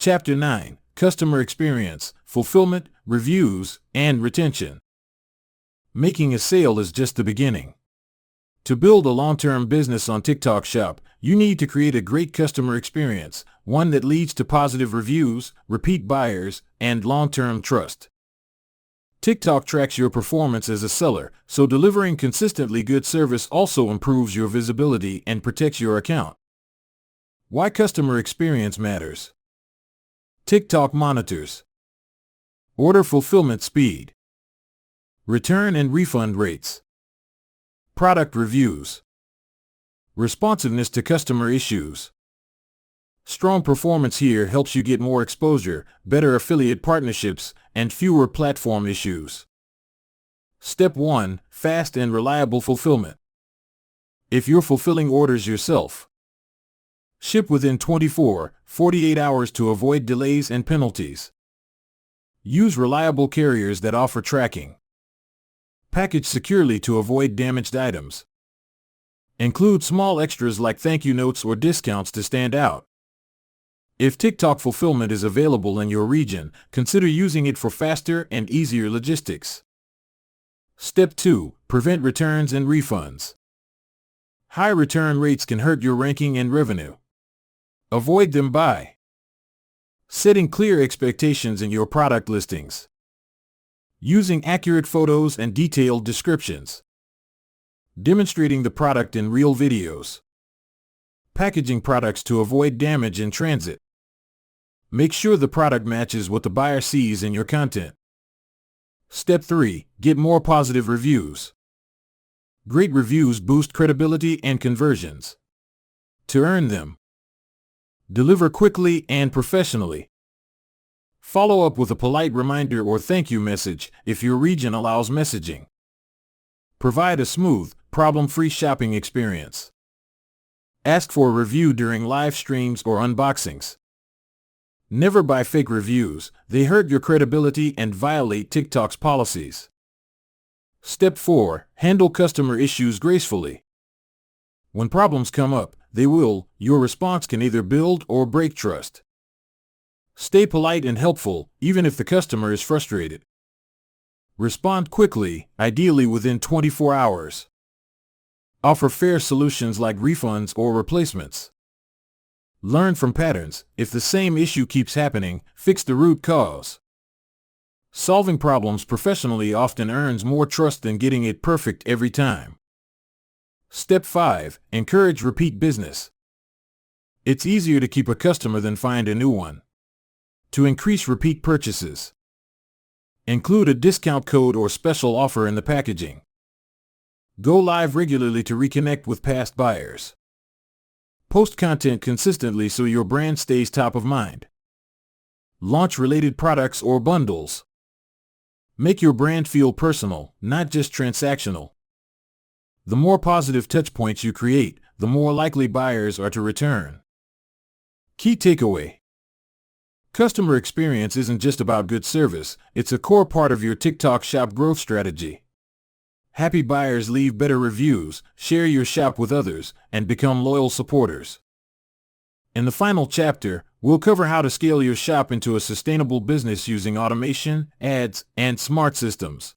Chapter 9: Customer Experience, Fulfillment, Reviews, and Retention. Making a sale is just the beginning. To build a long-term business on TikTok Shop, you need to create a great customer experience, one that leads to positive reviews, repeat buyers, and long-term trust. TikTok tracks your performance as a seller, so delivering consistently good service also improves your visibility and protects your account. Why customer experience matters. TikTok monitors order fulfillment speed, return and refund rates, product reviews, responsiveness to customer issues. Strong performance here helps you get more exposure, better affiliate partnerships, and fewer platform issues. Step 1: Fast and reliable fulfillment. If you're fulfilling orders yourself, ship within 24-48 hours to avoid delays and penalties. Use reliable carriers that offer tracking. Package securely to avoid damaged items. Include small extras like thank you notes or discounts to stand out. If TikTok fulfillment is available in your region, consider using it for faster and easier logistics. Step 2: Prevent returns and refunds. High return rates can hurt your ranking and revenue. Avoid them by setting clear expectations in your product listings, using accurate photos and detailed descriptions, demonstrating the product in real videos, packaging products to avoid damage in transit. Make sure the product matches what the buyer sees in your content. Step 3: Get more positive reviews. Great reviews boost credibility and conversions. To earn them, deliver quickly and professionally. Follow up with a polite reminder or thank you message if your region allows messaging. Provide a smooth, problem-free shopping experience. Ask for a review during live streams or unboxings. Never buy fake reviews, they hurt your credibility and violate TikTok's policies. Step 4: Handle customer issues gracefully. When problems come up, they will, your response can either build or break trust. Stay polite and helpful, even if the customer is frustrated. Respond quickly, ideally within 24 hours. Offer fair solutions like refunds or replacements. Learn from patterns. If the same issue keeps happening, fix the root cause. Solving problems professionally often earns more trust than getting it perfect every time. Step 5: Encourage repeat business. It's easier to keep a customer than find a new one. To increase repeat purchases, include a discount code or special offer in the packaging. Go live regularly to reconnect with past buyers. Post content consistently so your brand stays top of mind. Launch related products or bundles. Make your brand feel personal, not just transactional. The more positive touchpoints you create, the more likely buyers are to return. Key takeaway: customer experience isn't just about good service, it's a core part of your TikTok Shop growth strategy. Happy buyers leave better reviews, share your shop with others, and become loyal supporters. In the final chapter, we'll cover how to scale your shop into a sustainable business using automation, ads, and smart systems.